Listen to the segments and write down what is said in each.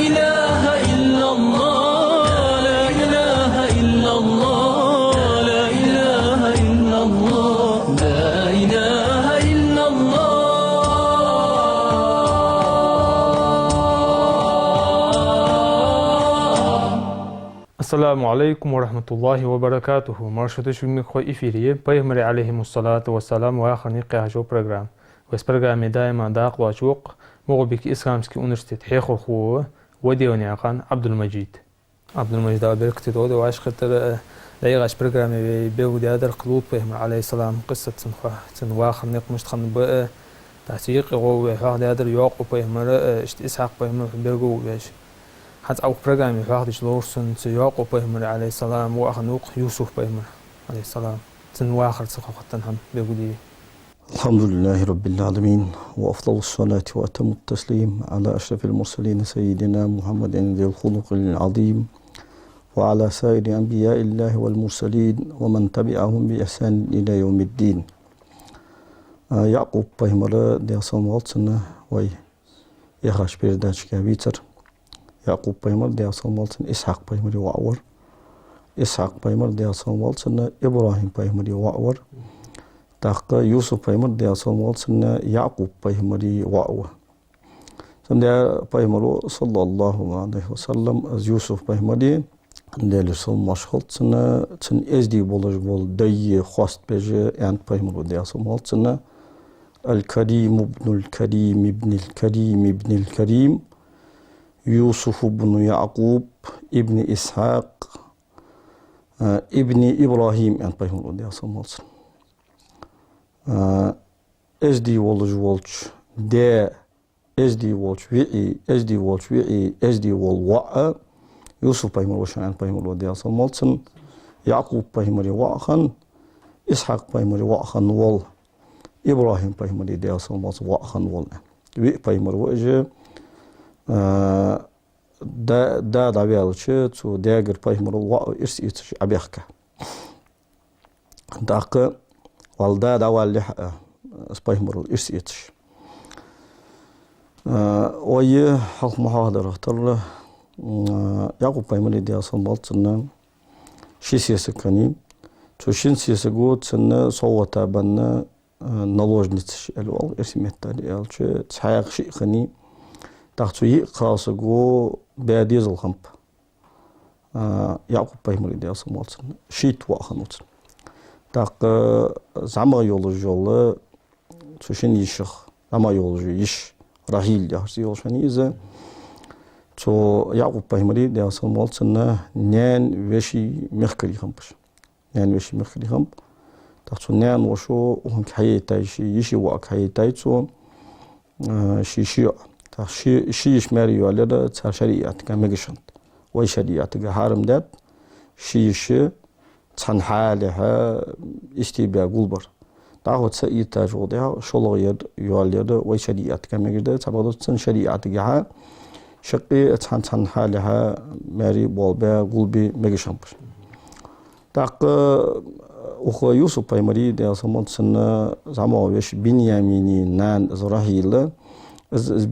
إله إلا الله لا إله إلا الله لا إله إلا الله لا إله إلا الله. Assalamu alaikum wa rahmatullahi wa barakatuhu. Marshota shulmi khoi ifiriye Paygamberi aleyhissalatu wassalam wa akhirni qiyasho program. Wes programme daima daq wa chuq Moğolbek İslamski Üniversitet Heykhur Khu وديوني عقان عبد المجيد أبركت دودي وعاش خطر ليغاش برنامج بيودي هذا القلوب بهم عليه السلام قصة واخر نقمش تخن بقى تحقيق هو واحد هذا يعقوب بهم اشت إسحاق بهم بيرجو باش حتى أو برنامج واحد شلورسن يعقوب بهم عليه السلام وأخنوق يوسف بهم عليه السلام واخر ثقافة هم بيودي. الحمد لله رب العالمين وأفضل الصلاة وأتم التسليم على أشرف المرسلين سيدنا محمد ذي الخلق العظيم وعلى سائر أنبياء الله والمرسلين ومن تبعهم بإحسان إلى يوم الدين. يعقوب بيمرة دي صومالتنا وي يخرج بردانش كابيتر. يعقوب بيمرة دي صومالتنا إسحاق بيمرة وعور. إسحاق بيمرة دي صومالتنا إبراهيم بيمرة وعور. تاق يوسف بيمر دي صومالتنا يعقوب بيمري وعوة. سندي بيمرو صلى الله عليه وسلم از يوسف بيمري دي لسول مشخلتنا تن ازدي بولج بول دي خواست بيجي يعني بيمرو دي صومالتنا الكريم ابن الكريم ابن الكريم ابن الكريم يوسف بن يعقوب ابن إسحاق ابن إبراهيم يعني بيمرو دي صومالتنا SD wolch de SD wolch vi SD wolch vi SD wol wa Yusuf paymer washan paymer de asalmaltsen Yaqub paymer wa khan Ishaq paymer wa khan wol Ibrahim paymer de asalmaltsen wa khan wol vi paymer waje da velche zu der paymer wa is abiyaka daq والدا داوال لح سبايمر الإرسيتش ويه حق محاضرة ترى يعقوب بايمر دي أصلا بالتنا شي سياسة كني توشين سياسة قوت سنة صوتا بنا نلوجنتش الوال إرسيمت تالي ألش تحقق شيء خني تحتو يقاس قو باديز الخمب يعقوب بايمر دي أصلا بالتنا شيت واخنوت Так зама yolu çüşün işıq zama yolu iş rahil yaxşı yolşani ize ço Yaqub paymari de asalmalçına nen veşi mexkali xampış nen veşi mexkali xamp tak ço nen oşo on kayetay işi wa kayetay ço şişi tak şi iş meri yolları çar şeriat kamegişant ve şeriat haramdat şi işi تحن حالها استيبا قلبر دعوة سئيتا جودها شلغير يوالير وشريعت كما قلت تبغض تن شريعت جها شقي تحن حالها ماري بولبا قلبي مجشمبر داق أخو يوسف بايمري ده سمعت سنة زماويش بنياميني نان زراهيل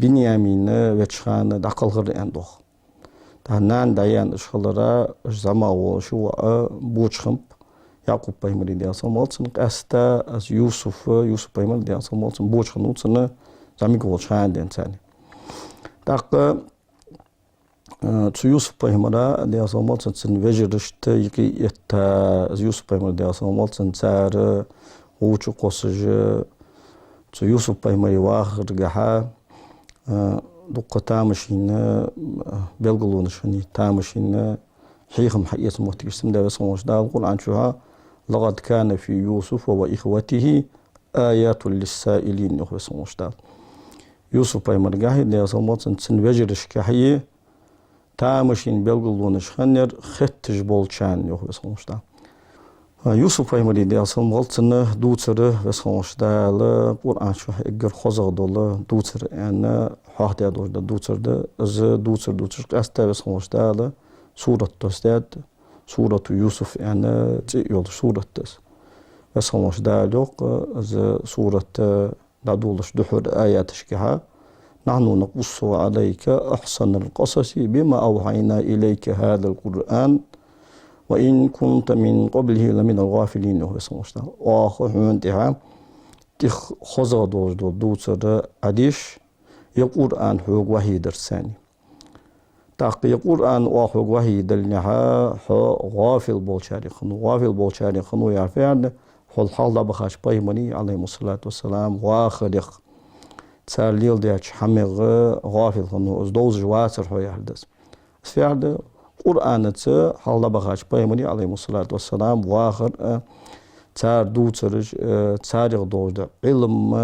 بنيامين وشخان داقل غير عندو نان دايان شغلرا زماو شو بوشخمب يعقوب بايمري دي أصلا قاستا از يوسف بايمري دي أصلا بوشخنوت سنة زميك وشان دين ثاني داق تو يوسف بايمرا دي أصلا سن وجرشت يكي يتا از يوسف بايمري دي أصلا سار وچو قصج تو يوسف بايمري واخر جها دقة تامشين بلغلونشني تامشين حيخم حقيقة مهتكسم ده بس مش ده القرآن شوها لقد كان في يوسف وإخوته آيات للسائلين بس مش ده يوسف بايمر جاهد ده صمت سنوجرش كحية تامشين بلغلونشخنر ختش بولشان بس مش ده يوسف بايمري دي أصلا غلطنا دوتره بس مش ده القرآن شوها إجر خزق دولة دوتر يعني حاجة دور ده دوتر ده از دوتر قاستا بس مش ده سورة تستاد سورة يوسف يعني تيول سورة تس بس مش ده لوق از سورة دادولش دحور آيات شكها نحن نقص عليك أحسن القصص بما أوحينا إليك هذا القرآن وإن كنت من قبله لمن الغافلين. هو سمعنا وآخر عندها تخ خزا دوسر أديش القرآن هو وحي درساني تاقي القرآن وآخر وحي دلنها غافل بولشاري خنو يعرفان هو الحال بخاش بايمني عليه الصلاة والسلام وآخر تساليل ديش حميغ غافل خنو دوز جواسر هو يحدث فعل قرآن تسا حال بخاش بايمني عليه الصلاة والسلام وآخر تار دوتسر تاريخ دوجدا علم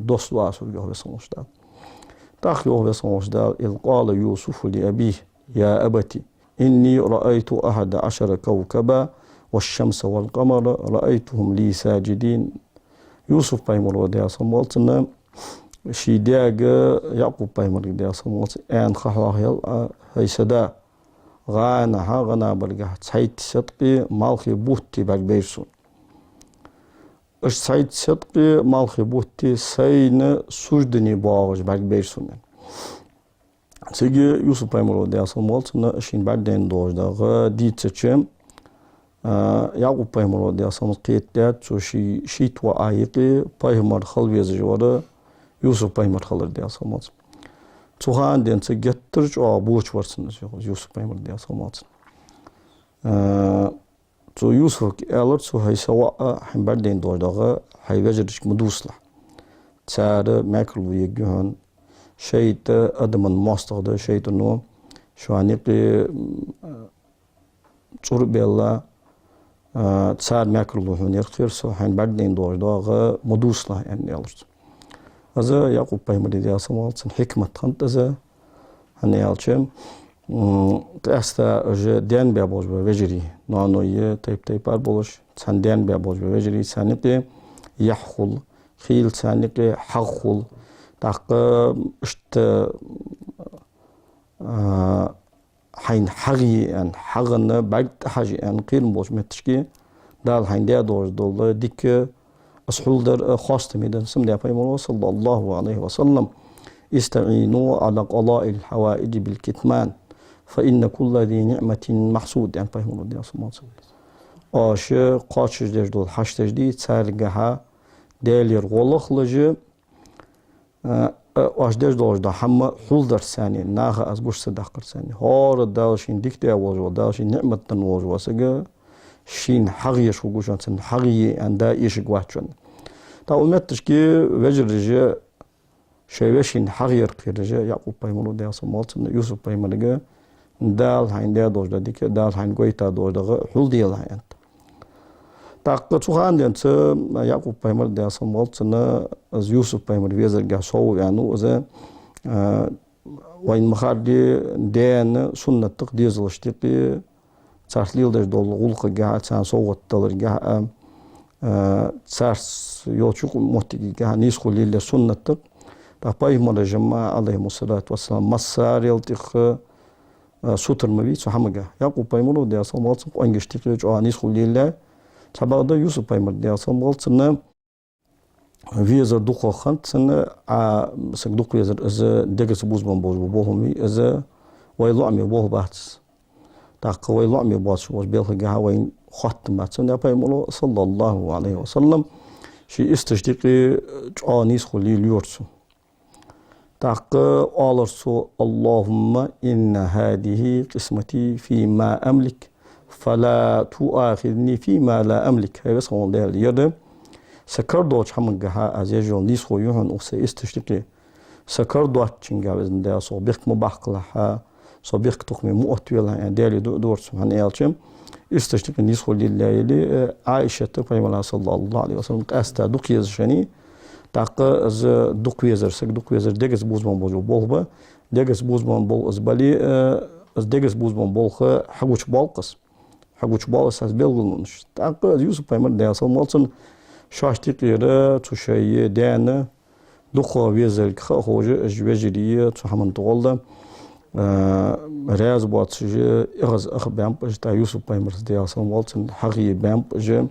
دوست واسر يوه سموشدا تاخي يوه سموشدا إذ قال يوسف لأبيه يا أبتي إني رأيت 11 كوكبا والشمس والقمر رأيتهم لي ساجدين. يوسف بايمر وديا سموتنا شيداغ يعقوب بايمر وديا سموت أن خلاهيل هيسدا غانا برغا تسعيد صدقي مالخي بوتي باك بيرسون اش سعيد صدقي مالخي بوتي سين سوجدني باغج باك بيرسون سيجي يوسف بايمر وديا سموتنا اشين بعدين دوجدا غا ديتشم يعقوب بايمر وديا سموت قيتات سو شيتوا آيقي بايمر خلويز جوارا يوسف بايمر خلر ديا سموت تخان دين تجترج أو بوش ورسن يوسف بايمر ديا سموت تو يوسف ألر تو هاي سواء هم بعدين دوجدا هاي وجرش مدوسلا تار ماكل ويجهن شيء أدمن ماستر شيء نو شو عنيقي تشرب الله تار ماكل ويجهن يرخير سو هم بعدين دوجدا مدوسلا يعني ألر هذا يعقوب بايمر ديا سموت حكمة خنت هذا هنيالشم تأستا أج ديان بيابوج بوجري نانوية تيب بولش سان ديان بيابوج بوجري سانيقي يحخل خيل سانيقي حخل تاق اشت حين حغي ان حغن بعد حاجي ان قيل بوش متشكي دال حين ديا دول ديك أصحول در خاصة ميدان سمدي بايمر صلى الله عليه وسلم استعينوا على قضاء الحوائج بالكتمان فإن كل ذي نعمة محسود يعني بايمر دي أصلا آش قاش دول حش دي تسارجها دالير غلق لجي آش دول ده هم حول در ثاني ناخ از بوش صدق ثاني هار دالشين ديك دي أوجو دالشين نعمة تنوج وسجى شين حقيقي شو قوشان سن حقيقي عندا إيش قواتشون تاولمتش كي وجرجة شيء حقيقي كرجة يعقوب بايمر ديا سموت يوسف بايمر دال هين ديا دوج ديك دال هين قويتا دوج دغ حول ديال هين تاق تخان دنت يعقوب بايمر ديا سموت نا از يوسف بايمر ويزر جا سو يعني از وين مخاردي دين سنة تقديز لشتقي تارليل در دول غلق جاه تان صوت دلر جاه تارس يوتشق مهتجي جاه نيسخو ليل سنة تق تباي مرجمة عليه الصلاة والسلام مسار يلتخ سوتر مبي سحمجة يعقوب بايمر ديا سموت وانجش تقول جاه نيسخو ليل تبعده يوسف بايمر ديا سموت سنة ويزر دخل خنت سنة سك دخل ويزر از دقس بوز من بوز بوهمي از ويلعمي بوه بحث تاقوي لعمي باش واش بيلخ جهوين خط ما تسمى بايمولو صلى الله عليه وسلم شي استشتقي جانيس خلي اليورسو تاق آلرسو اللهم إن هذه قسمتي فيما أملك فلا تؤاخذني فيما لا أملك هاي بس هون ده اليد سكر دوش حمن جها أزيجون نيس خو يهون أوسى استشتقي سكر دوش تنجا بزن ده صوبيك مباق لها صبيح تقمي مؤتويلها يعني دالي دور سبحان يالشم استشتق النسخ لله عائشة تقيم صلى الله عليه وسلم أستا دقيز شني تاق از دقيزر سك دقيزر دقس بوزمان بوجو بولبا دقس بوزمان بول از بالي از دقس بوزمان بولخ حقوش بالقس حقوش بالقس از بيلغلنش تاق يوسف بايمر ديال سمولسن شاشتقيرة تشاي دانا دقوا ويزر خوج اجوجريه تحمن تغلد راز بواتشي إغز أخ بامبج تا يوسف بايمر ديال سمولسن حقي بامبج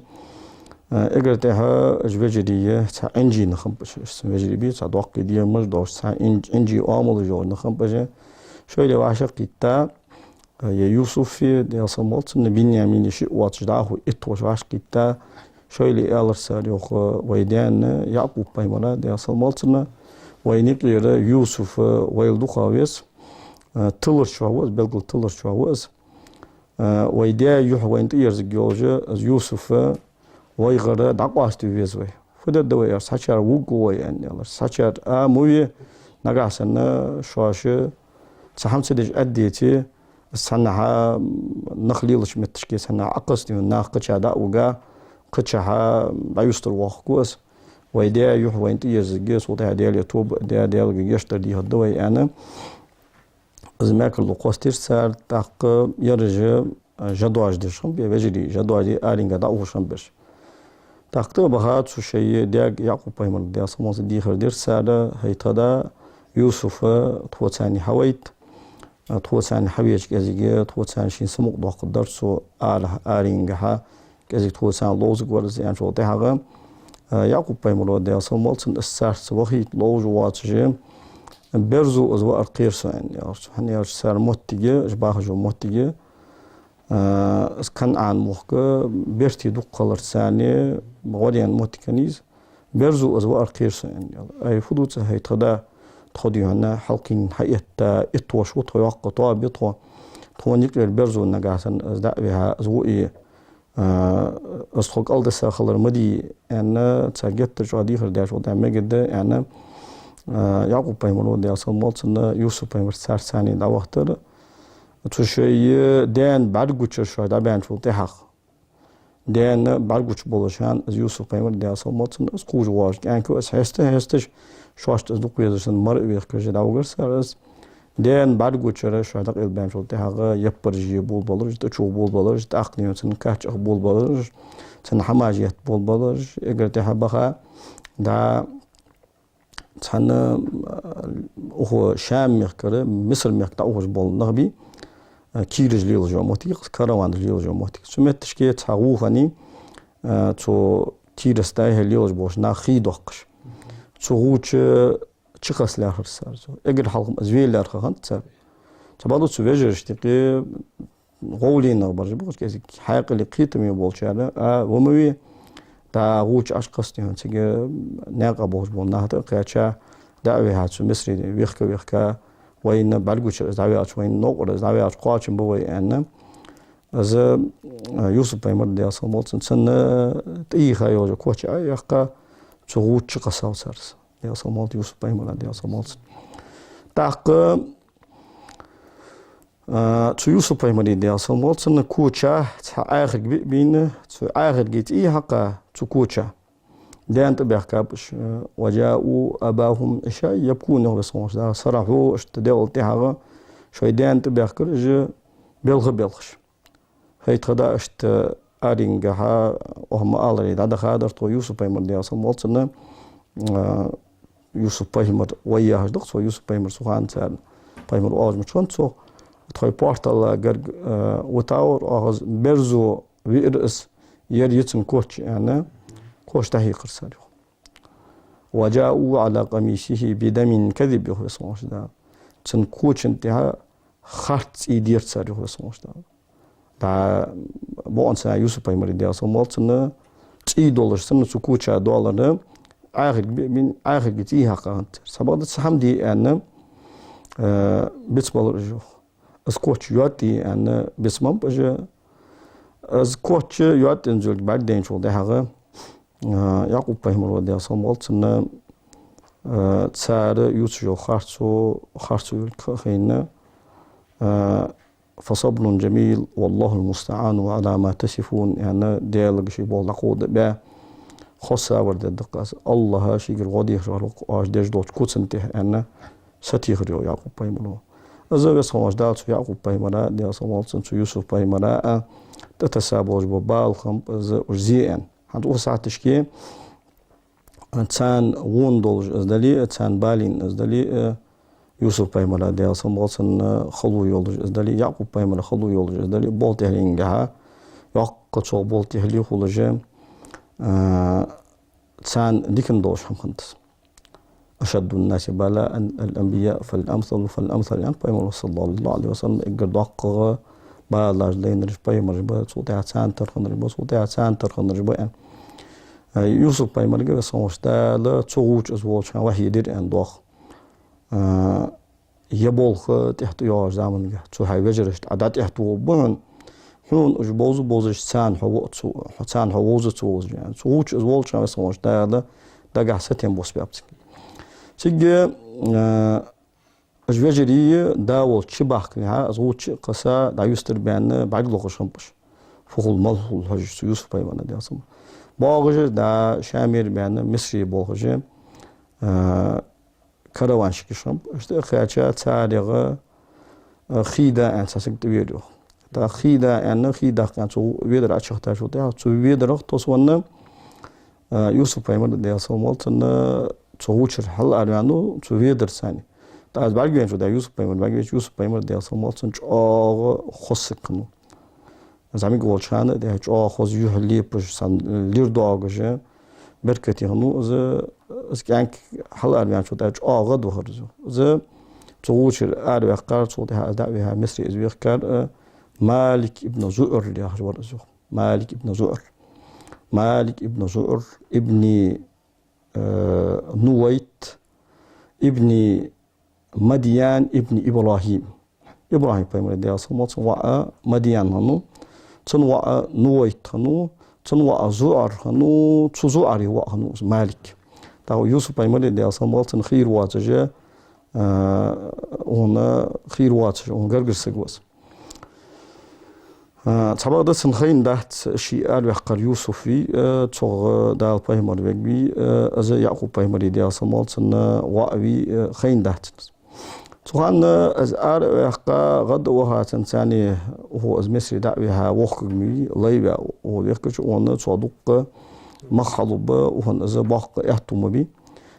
اگر تها جوجريه تا انجي نخم بش جوجري بي تا دوق دي مر دوش تا انجي عامل جو نخم بش شويه واشق كتا يا يوسف دي صمت بنيامين شي واتجداه اتوش واش كتا شويه الر ساريو ويدان يعقوب بايمرا دي صمت وينيقير يوسف ويلدو خاويس تلر شواز بلغل تلر شواز ويدا يح وين تيرز جوجا يوسف ويغرا دقواس تيزوي فدا دوي ساتشار وغو يعني الله ساتشار موي نغاسن شواش سحمسدج اديتي سنها نخليلش متشكي سنها عقصتي ناقچا داوغا قچها بايستر واخكوس ويدا يح وين تيرز جيس ودا ديال توب ديال يشتر دي هدوي انا زماك اللقوستير سار تاق يرجع جدواج دشم بيجري جدواجي آرينغا داوشم بش تاق بهات شو شيء دياق يعقوب بايمر ديا سموس دي خردير سار هيتدا يوسف توتاني حويت توتاني حويج كازيجي توتاني شين سموق دو قدر سو آرينغا كازيك توتان لوزق ورز يعني شو تيها يعقوب بايمر ديا سموس السار سوخيت لوج واتجي برزو أزوا أرقيرسو يعني هني سار موتيجي إشباه جو موتيجي كان عن موقع بيرتي دو قلر ثاني غوريان موتيكانيز برزو أزوا أرقيرسو يعني أي فدوت هي تدا تخدي هنا حلقين حقيقة إتوش وتوقع طوا بيطوا تونيك البرزو نجاسن أزداء بها أزوئي أصدق ألد ساخلر مدي أنا تجت جادي خرداش وده مجد أنا يعقوب بايمر دي أصل مالتن يوسف بايمر سار ثاني دا وقتر تشي دان بعرقوش شو دا بان شو تحق دان بعرقوش بولشان از يوسف بايمر دي أصل مالتن از قوج واش يعني كو اس هستش شواشت از دوق يزشن مر ويخكش دا وغر سار از دان بعرقوش شو دا قيل بان شو تحق يبرجي بول بولرج تشو بول بولرج تأقنيو تن كاتش بول بولرج تن حماجيت بول بولرج اگر تحبخا دا تحنا هو شام ميخكر مصر ميخكتا اوش بول نغبي كيرج ليل جوموتي كاروان ليل جوموتي سمت تشكي تاغو خاني تو تيرستاي ليل بوش نا خي دوقش تغوچ چخس لار سار اگر حلقم ازويل لار خانت سار تبادو تسويجرشتي غولين نغبرج بوش كيزي حقيقي لقيتمي بولشانا وموي تا غوچ اشقستي هنتيجه ناقه بوش بول نهته قياچا دعوي هاتو مصري ويخكا وين بالغوچ دعوي اچ وين نوقر دعوي اچ قواچن بوي ان از يوسف بايمر دي اصمولتن سن تي خايو كوچ ايقا غوچ قساو سرس دي اصمولت يوسف بايمر دي اصمولت تاق تو يوسف بايمر دي اصمولتن كوچا اخر بين تو اخر جيت اي حقا تو كوچا دان تبعكابش وجاءوا أباهم عشاء يبكون بصوص دا صرحوا اشتداول تيها شوي دان تبعكرج بلغش هي تخدا اشت أرينجها وهم آلري دا خادر تو يوسف بايمر دي أصلا مالتنا يوسف بايمر وياه دق تو يوسف بايمر سوهان سال بايمر أوج مشون تو تخوي بورتال جرج وتاور أغز برزو ويرس يريتن كوتش يعني كوش تهي قرصاريو وجاءوا على قميصه بدم كذب يخو يسموش دا تن كوش انتها خارت ايدير ساريو يسموش دا بوانسا يوسف بايمر دي اصمال تن تي دولار سن سكوشا دولار آخر جتي حقانت سبقت سحمدي أن بسمال رجو اسكوتش يواتي أن بسمام بجا اسكوتش يواتي انزل بعدين شو ده حقا يعقوب بايمر دي اصمال تن تسار يوتشو خارتو الخينا فصبر جميل والله المستعان على ما تصفون يعني ديالك شي بول نقود با خاصة ورد الدقاس الله شيء غادي خلق اش داش دوت كوتسنته انا ستيخريو يعقوب بايمر ازا سواج دات يعقوب بايمر دي اصمالتن يوسف بايمر تتسابوج ببال خم از زين عند وسع تشكي تان وندولج ازدلي تان بالين ازدلي يوسف بايمر دي اصمالتن خلو يولج ازدلي يعقوب بايمر خلو يولج ازدلي بولت هلينغا يقصو بولت هلي خلوجه تسان ديكن دوش هم خنتس أشد الناس بلاء الأنبياء فالأمثل فالأمثل يعني بيمر صلى الله عليه وسلم إجر دقة بالاج لين رج بيمر رج صوتها تسان ترخن رج صوتها تسان ترخن رج بيان يوسف بيمر رج صوش تال تسوج أزواج وحي دير أن دوخ يبولخ تحت ياج زمن جه تو هاي وجرشت عدات احتو بون حون اج بوزش سان حو سان حووز توز يعني سوچ ازول شان سوش دا قاع ستين بوس بيابت سيجي اج وجري داول تشباخ ها ازوچ قسا دا يستر بان بعد لوقشن بش فوق مال هج يوسف بايمانه دياسم باغج دا شامير بان مصري بوغج كروان شكشم اشت خياچا تاريغ خيدا ان ساسك تبيرو تا خيدا ان خيدا كان تو ويدر اشختا شو تا تو ويدر توسون يوسف بايمر دياسم مالتن توچر حل ارانو تو ويدر ساني تا از باغين شو دا يوسف بايمر دياسم مالتن او خسكنو زامي گولچان ده او خوز يحلي بش سان لير دوغج بركتي هنو از كانك حل ارمان شو دا او غد وخرجو ز توچر ار وقار شو ده دعوه مصري از وقار مالك ابن زؤر اللي حجور ازو مالك ابن زؤر ابن نويت ابن مديان ابن ابراهيم بايمر دياس موت وا مديان هنو تن وا نويت هنو تن وا زؤر هنو تزؤر وا هنو مالك تاو يوسف بايمر دياس موت خير واتجه هنا خير واتجه غرغر سغوس تبغى سنخين دات شيء الوقر يوسفي توغ دال بايمر بيجي از يعقوب بايمر دياس موت سن واوي خين دات توغان از وقا غد وها تنساني هو از مصري دعوها وخمي ليبا ويقش ون صدق مخلوب وهن از باق احتمبي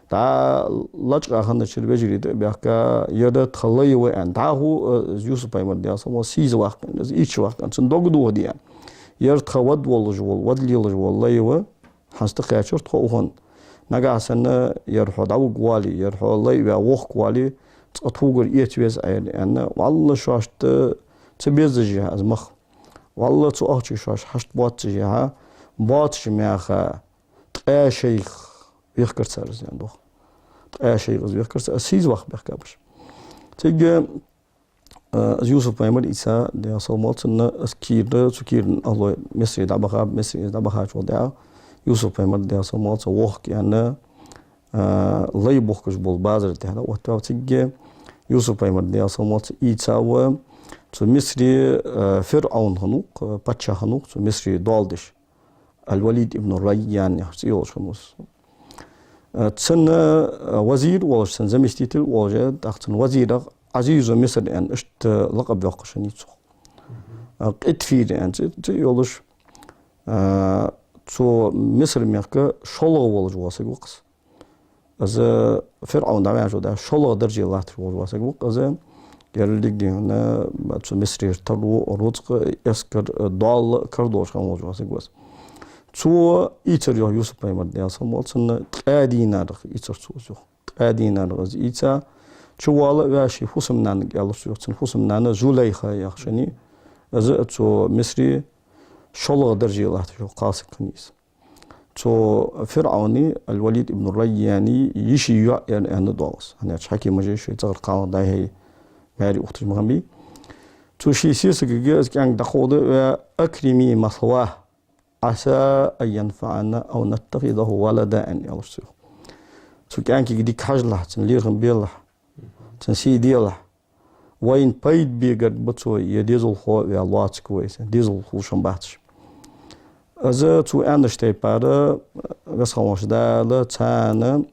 تا لجا خن شربجري بيقا يد تخلي وان تا هو يوسف بايمر دياس مو سيز وقت از ايش وقت ان دوغدو دي ير تخود ولجول ودليل جول ليوا حستقياشر تخون نغاسن ير خداو قوالي ير ليبا وخ قوالي أتوقع يتويز أنا والله شاشت تبيزجها از مخ والله تو أحكي شاش حشت باتجها باتش مياخا تقى شيخ بيخكر سرز يعني دوخ تقى شيخ بيخكر سرز سيز وقت بيخكرش تيجي از يوسف بايمر إيسا دي أصومات إن أسكير تكير الله مصري دعبها شو دعا يوسف بايمر دي أصومات وقت يعني لي بوخش بول بازر تهنا وقتها تيجي يوسف بايمر دي أصومات إيتاوا تو مصري فرعون هنوك باتشا هنوك تو مصري دالدش الوليد ابن الريان يحسيوش هنوس تسن وزير والش تسن زمستيتل والجا تحتن وزير عزيز مصر ان اشت لقب يقشنيتو اتفير ان تيولش تو مصر ميركا شولو والج واسق وقس از فرعون دعوه شو ده شلو درجة الله تروج واسق وق از گردیگ دیونه تو مصر تلو روزق اسکر دال کردوش خام وج واسق واس تو ایتر یوسف بايمر دیاس مالتن قادینا رخ ایتر توزو قادینا رخ ایتا چوال واشی حسم نان گالس یوتن حسم نان زولیخا یخشنی از تو مصر شلو درجة الله تروج قاسق کنیس تو فرعوني الوليد ابن الرياني يشي يعني أنا دوس أنا أشحكي مجيش يتغير قاعد ده هي ماري أختي مغمبي تو شيء سياسة جاز كان دخوض أكرمي مثواه عسى أن ينفعنا أو نتخذه ولدا أن يلصيه تو كان كي ديك حاجة له تنليغم بيله تنسي ديله وين بايد بيجر بتو يديزل خو يا الله كويس ديزل خو شنباتش از تو اندشتي باره وسخوش داله تان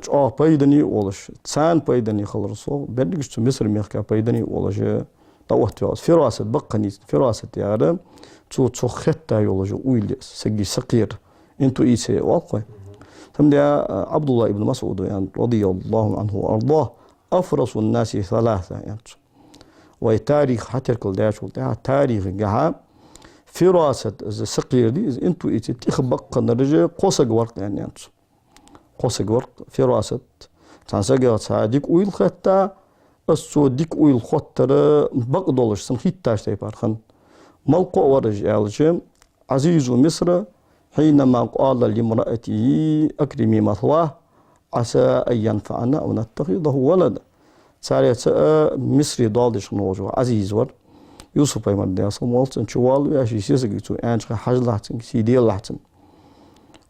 چا پایدنی اولش تان پایدنی خلرسو بدگش تو مصر میخکا پایدنی اولش دوت واس فراست بقنيت فراست ياره تو خطه يولج ويلس سجي سقير انتو ايسي واقع ثم عبد الله ابن مسعود يعني رضي الله عنه وارضاه افرس الناس ثلاثه يعني وتاريخ حتى كل داش تاريخ جها فراسة سقير دي انتو تخبق قنرجة قوسق ورق يعني انتو قوسق ورق فراسة تنساقا تساعدك ويل خطا السو ديك ويل خطر بق دولش سن خيتاش تيبار خن ملقو ورج الجم عزيز مصر حينما قال لامرأته أكرمي مثواه عسى أن ينفعنا أو نتخذه ولدا سارية مصري دالدش نوجو عزيز ور يوسف بيمر دياسل مولتن شوال وياشي سيسكتو أنش حاج لحتن سيدي لحتن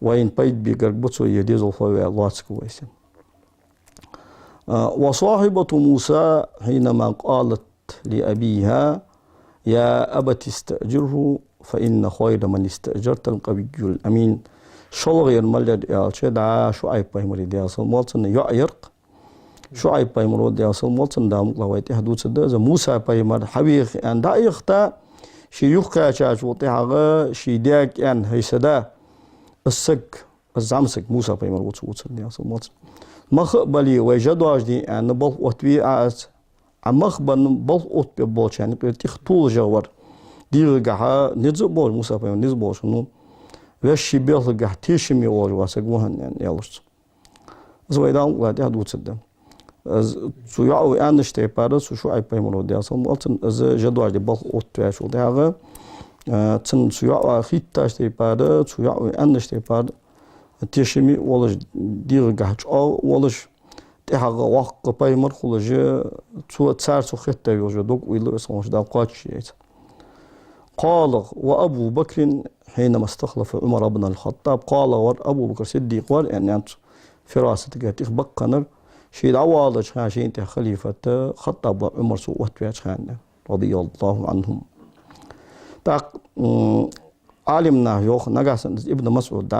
وين بيت بيقرق بطو يديزو فوي لاتسك ويسن وصاحبة موسى حينما قالت لأبيها يا أبت استأجره فإن خير من استأجرت القوي الأمين شو غير ملد يالشي دا شعيب بيمر دياسل مولتن يعيرق شعيب بيمر دياسل مولتن دا مقلويتي حدوث دا موسى بيمر حبيخ أن دا يختا شي يخا شاشوطي حقا شي ديك أن هيسدا السك الزامسك موسى بيمر وتسوتن دياسل مولتن مخبلي وجدواج دي أن بل أتبي عاز عمخبن بل أتبي بولش يعني بيرتيخ طول جوار ديرجعها نزبول موسى بيمر نزبول شنو وش بيرجع تيشمي واسقوهن يعني يالش زويدان وادي هدوت سدم سو يعو أنشتي بارس شو عيب بيمر دياسل مولتن از جدواج دي بل أتبي شو ده هذا تن سو يعو خيتاش تي بارس سو يعو أنشتي بارس تيشمي ولش ديرجعش أو ولش تحقق وقت بيمر خلج تو تسار سو خيت يوجو دوك ويلو اسمه دا قاتش قال وأبو بكر حينما استخلف عمر بن الخطاب قال ور أبو بكر صديق ور يعني أنت فراستك تخبقنا شيء عوالج شيء انت خليفة خطاب عمر سو وتبيش خان رضي الله عنهم تاق عالمنا يوخ نجاسن ابن مسعود دا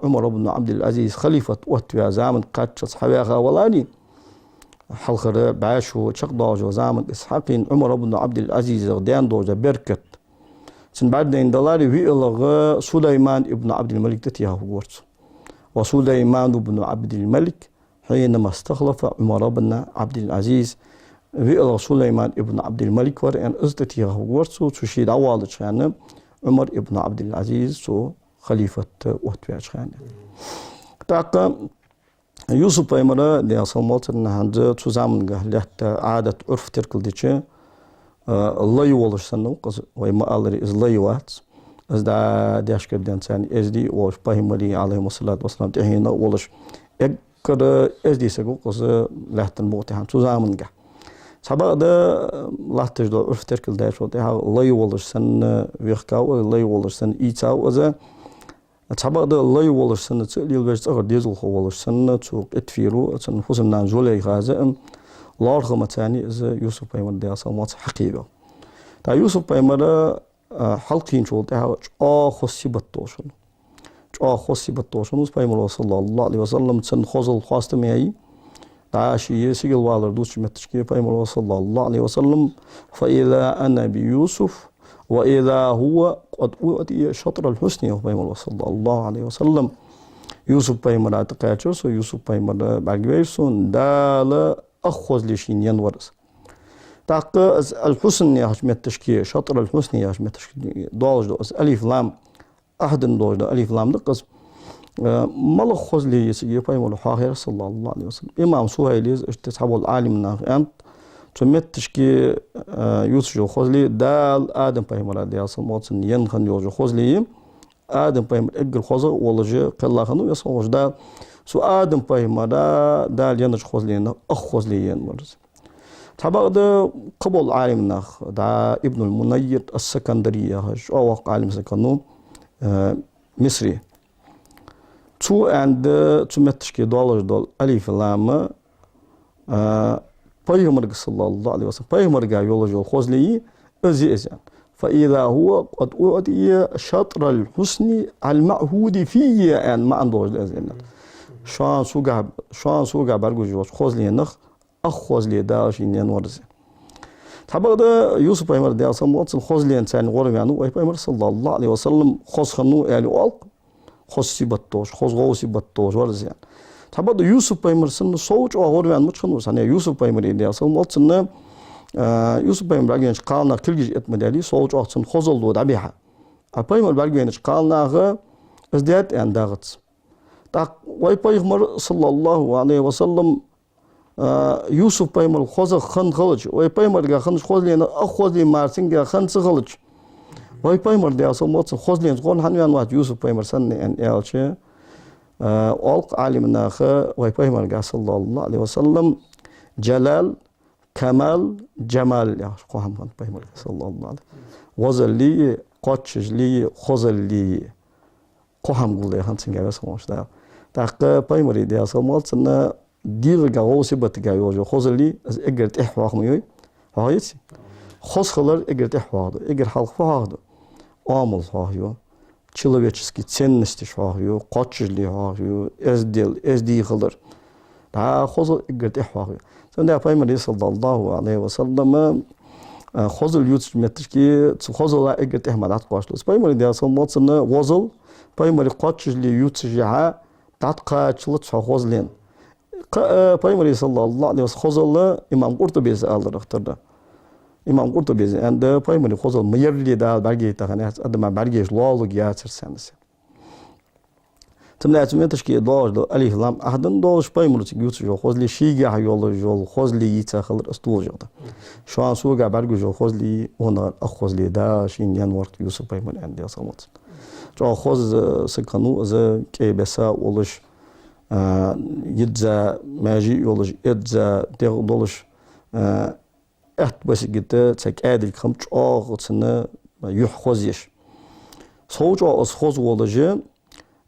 عمر بن عبد العزيز خليفة وتبيا زامن قاتش حبيغا ولاني حلخر بعاشو شقداجو زامن إسحاقين عمر بن عبد العزيز غديان دوجا بركت سن بعد إن دلاري ويلغ سليمان ابن عبد الملك تتياه غورت وسليمان بن عبد الملك حينما استخلف عمر بن عبد العزيز ويلغ سليمان ابن عبد الملك ورئن ازتتياه غورت سو تشيد عوالد شان عمر ابن عبد العزيز سو خليفة وتبيش خان تاق يوسف بيمرا دي أصمت هند تزامن لحت عادة عرف تركل ديتش الله يولش سنو قص ويما ألري إز الله يوات إز دا ديش كردين ثاني إز دي وش بيمري عليه الصلاة والسلام تهينا ولش إكر إز دي سجو قص لحت الموت هم تزامن جه سبق ده لحت جدو عرف تركل ديش وتها الله يولش سن ويخكاو الله يولش سن إيتاو إذا سبق ده الله يولش سن تسألي البيت أخر ديزل خولش سن تسوق إتفيرو سن حسن نانجولي غازم لارغم تاني إذا يوسف بيمر دي أصلا حقيقة تا يوسف بيمر حلقين شو تها خصي بتوشن خصي بتوشن وس بيمر صلى الله عليه وسلم سن خزل خاصة معي تا شيء سجل والر دوش متشكي بيمر صلى الله عليه وسلم فإذا أنا بيوسف وإذا هو قد أوتي شطر الحسن بيمر صلى الله عليه وسلم يوسف بيمر أتقاتشوس ويوسف بيمر بعجبيسون دال أخذ لشين ينورس تاق الحسن يا حجم التشكيل شطر الحسن يا حجم التشكيل دوج دوس ألف لام أحد دوج دو ألف لام دقص مال خذ لي يسيجي بيمر حاخر صلى الله عليه وسلم إمام سهيل تسحب العالم ناخ أنت تمت تشكي يوسف جو خذ لي دال آدم بيمر دي أصلا موتن ينخن يوجو خذ لي آدم بيمر إجر خذ ولا جي قلا خنو يصوج دال سو آدم بيمر دال ينج خذ لي أخذ لي ينورس تبع ده قبل عالم ناخ دا ابن المنير السكندرية هش أو عالم سكنو مصري تو عند تمت تشكي دول ألف لام بيهمر صلى الله عليه وسلم بيهمر جا يولجو خذ لي أزيزان فإذا هو قد أعطي شطر الحسن المعهود فيه أن ما عنده الأزينات شان سوقع برجو جوز خذ لي نخ أخذ لي داش إني نورز تبغى ده يوسف بيمر ده أصلا موت خذ لي إنسان غرم يعني وبيمر صلى الله عليه وسلم خذ خنو يعني ألق خذ سبتوش خذ غوسي بتوش ورز يعني تبغى ده يوسف بيمر سن صوت أو غرم يعني مش خنو سنة يوسف بيمر ده أصلا موت سنة يوسف بيمر أجنش قالنا كل جزء مدالي صوت أو سن خذ الله دبيحة Paymer belgeeniş kalnağı ازدياد انداغت تا واي بايغمر صلى الله عليه وسلم يوسف بايمر خوز خن خلج واي بايمر غا خن خوز لين اخوز لي مارسين غا خن خلج واي بايمر دي اسو موت خوز لين غون هنوان وات يوسف بايمر سن ان الچه اولق عالمنا خ واي بايمر غا صلى الله عليه وسلم جلال كمال جمال يا قوم بايمر صلى الله عليه وزلي قاتشلي خوزلي قهم قولي هانسين جاي سموش ده تاق بايمري ده سموت سنة دير جاوسي بتجاي وجو خوزلي از إجر تحوى خميوي هايتي خوز خلر إجر تحوى هذا إجر حلق هذا عامل هايو человеческий ценности هايو قاتشلي هايو از دي خلر تا خوزل إجر تحوى سنة بايمري صلى الله عليه وسلم خوزل يوتش متركي خوزل إجر تحمل عتقاشلوس بايمري ده سموت سنة وزل بايمري قاتشلي يوتشجع تعتقاتشلت خوزلين بايمري صلى الله عليه وسلم خوزل إمام قرطبي سأل رخترده إمام قرطبي عند بايمري خوزل ميرلي دا برجي تغنيت أدم برجيش لالو جاتر سنس تمنع تمنتشكي داش دو أليه لام أحدن داش بايمري يوتشجع خوزلي شيجع يولو جول خوزلي يتخلر استول جدا شو عن سوق برجي جو خوزلي هنا أخوزلي دا شين ينورت يوسف بايمري عندي أصمت جو خوز سكانو از كي بسا ولش يدزا ماجي يولش يدزا دولش احت بس جدا تك عادل خمش سنة يحخوزيش صوجو از خوز ولجه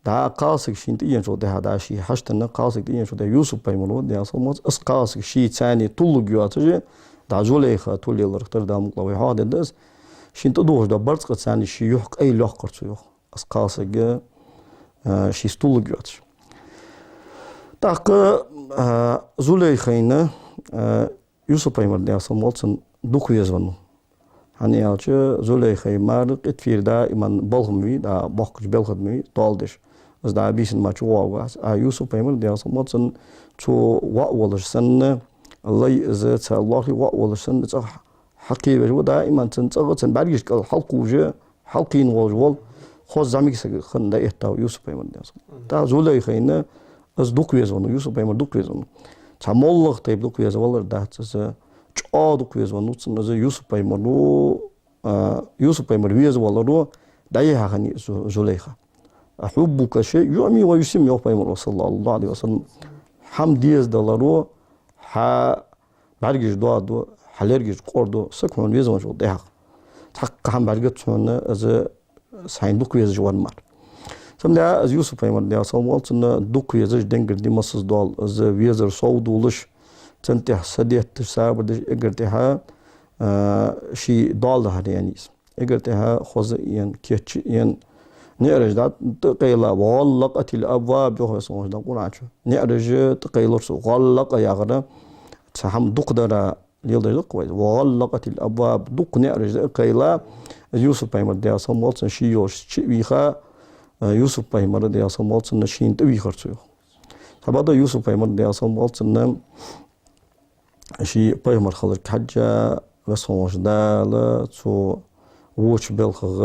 دا قاسك شين تيجي شو ده هذا شيء حشتنا قاسك تيجي شو ده يوسف بيمرو ده أصلاً اس قاسك شيء ثاني طول جواتجه دا جوليخا طول يلرتر دا مقلوي هذا دس شين تدوش دا برز قد ثاني شيء يحق أي لح قرصيوخ قاسك شيء طول جواتش تاق زوليخينا يوسف بيمر ده أصلاً دوك يزونو hani alçı Züleyxey marık etfir da iman balgımı da bakıcı belgıdımı daldır. Az da bisin maçı vagas. Yusuf Peygamber diyorsun matın ço va olursan Allah izet Allah'ı va olursan da hakiki ve da iman tın çağıtın belgeç kal halkucu halkin wol xoz zamik khanda ehta Yusuf Peygamber diyorsun. Da Züleyxeyne az duk vezonu Yusuf Peygamber duk vezonu. Çamollık tayb duk vezolar da çası عادك يزون نوتس نزا يوسف بيمرو يوسف بيمر ويزوالرو دايها خني زليخة أحبك شيء يعمي ويسمي يوسف بيمر صلى الله عليه وسلم حمد يز دلارو ح برجش دو حلرجش قردو سكون يزون شو دايها حق هم برجت شون از ساين دوك يزوان مار سمدا از يوسف بيمر ده صومالت دوك يزج دنجر دي مسز دول از ويزر صودولش تنتح سديت تسابر دش اقرتها شي دال هريانيس اقرتها خوز ين كيتش ين نعرج دا تقيلا وغلقت الابواب جو سونج دا قرانچو نعرج تقيلر سو غلق ياغدا تحم دقدرا ليلدق وغلقت الابواب دق نعرج قيلا يوسف بايمر ديا سمولتن شي يوش شي ويخا يوسف بايمر ديا سمولتن شين تويخرسو فبدا يوسف بايمر ديا سمولتن شي بايمر خلر كحجة وسونج دال تو ووش بالخغ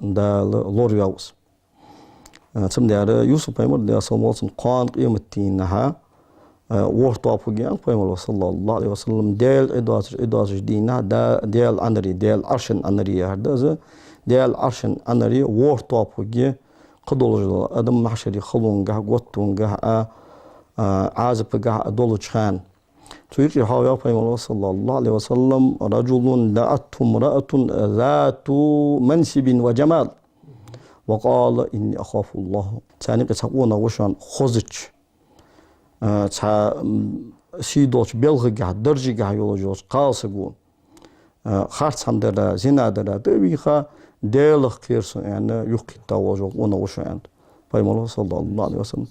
دال لورياوس تم دار يوسف بايمر دي سمولتن قان قيمتينها وورطابو جان بايمر صلى الله عليه وسلم ديل اداج دينا ديل انري ديل ارشن انري هذا ديل ارشن انري وورطابو جي قدولج ادم محشري خلونغا غوتونغا عازبغا دولج خان تيجي هاويا بيمر صلى الله عليه وسلم رجل دعته امرأة ذات منصب وجمال وقال إني أخاف الله ثاني قصقونا وشان خزج تا سيدوش بلغ درجة يولوجوس قاسقو خارج همدرا زنادرا دويخا ديلخ كيرسو يعني يقي تاوجو ونا وشان بيمر صلى الله عليه وسلم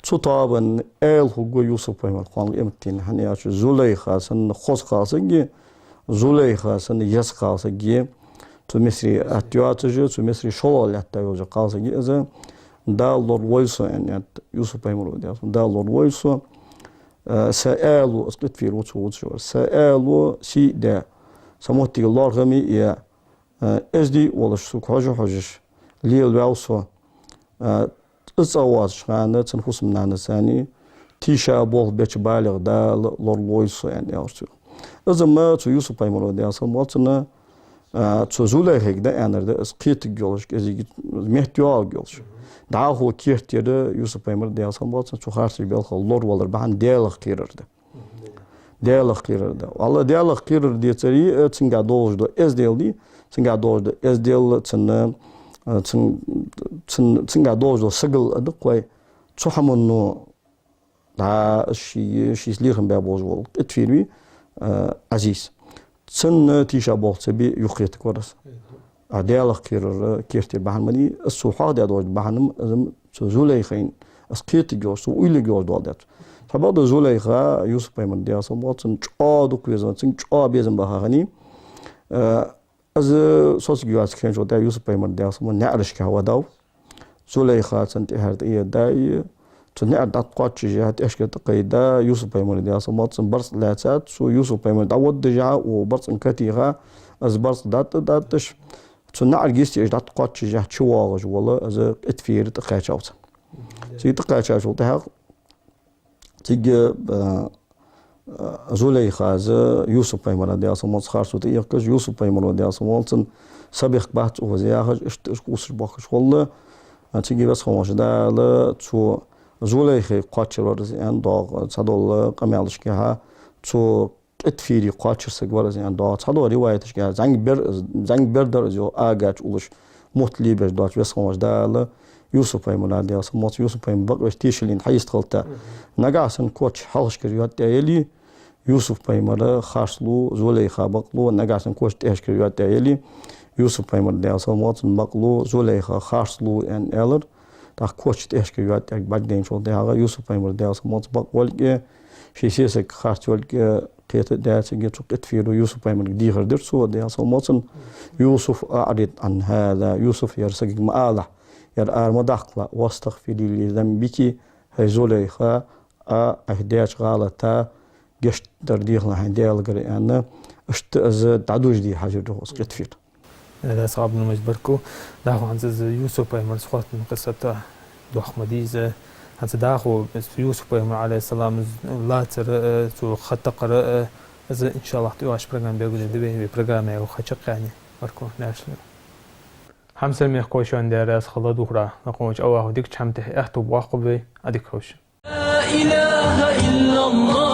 تطابن آل هو يوسف بيمر قام إمتين هنياش زليخة سن خوز قاسقي زليخة سن يس قاسقي تمسري أتياتجي تمسري شلال يتيوج قاسقي إذا دالور ويسو يعني يوسف بيمر ودياس دالور ويسو سألو أسقط في روتشو سألو سي ده سموتي الله غمي يا إزدي ولا شوك حاجة ليل وعوصو أواز شغانة تنفوس منانا ثاني تيشا بول بيتش بالغ دا لورلويسو يعني أرسو إذا ما تو يوسف بايمرو دي أصلا موتنا تو زولا هيك دا أنا دا اسقيت جولش كذي مهتوا جولش دا هو كيرتي دا يوسف بايمرو دي أصلا موتنا تو خارج بيلخ لور والر بحن ديالخ كيرر دا ديالخ كيرر دا والله ديالخ كيرر دي تري تنقع دوج دا إز ديال دي تنقع دوج دا إز ديال تنقع دوج دا سجل أدقوي تحملنا دا شي سليخن بابوز وول اتفيري عزيز تسن تيشا بول تبي يخيتك ورس عدالة كيرتي بحنمني السوحة دي دوج بحنم زوليخين اسقيت جوش ويلي جوش دوالدات فبعد زوليخا يوسف بايمن دي اصلا واتن چادو كويزن تن چا بيزن بحاني از سوس جواز كان جو دا يوسف بايمن دي اصلا نعرش كهوا داو زوليخا تن تهرت ايه داي تنعر دات قاتش جهات اشكال تقيدا يوسف بايمون دي اصلا ماتن برص لاتات سو يوسف بايمون داود دجا وبرص انكتيغا از برص داتش تنعر جيستي اش دات قاتش جهات شواغج والله از اتفير تقاچاوت سي تقاچاوت تها تيجي زوليخا از يوسف بايمون دي اصلا مات خارسو تيقج يوسف بايمون دي اصلا ماتن سابق بات وزياغج اش قوسش باخش والله تيجي بس خماش دا لا تو زوليخي قاتشر ورزيان داغ صدول قمالش كها تو اتفيري قاتشر سجورزيان داغ صدول روايتش كها زنگ بردر جو آگاچ اولش مطلي بش داش بس خماش دال يوسف بايمون دي اصلا موت يوسف بايمون بقش تيشلين حيست خلتا نقاسن كوتش حلش كريوات دايلي يوسف بايمون خارسلو زوليخا بقلو نقاسن كوتش تيش كريوات دايلي يوسف بايمون دي اصلا موت بقلو زوليخا خارسلو ان الر دا كوتش تيشك يوات يك بعدين شو ده يوسف بايمر ده سموت بق ولك شي سيسك خارج ولك قيت ده تجي تقت فيه يوسف بايمر دي هردر سو ده سموت يوسف أعرض عن هذا يوسف يرسق مآله ير مدخله واستغفر لي ذنبك هزوليخا أهداش غلطة جشت درديخ لحين ديال قري أنا اشتأز تعدوش دي حاجة ده قت فيه هذا صعب إنه مجبركو داخل عن يوسف بايمر سخوات من قصة دوخ مديزة عن داخل يوسف بايمر عليه السلام لا ترى تو خط قراءة إذا إن شاء الله تواش برنامج بيقول دبي برنامج وخشق يعني بركو ناشل حمسة ميخوش عند راس خلاد أخرى نقوش أوه ديك شمته أحتو بواقبي أديك خوش لا إله إلا الله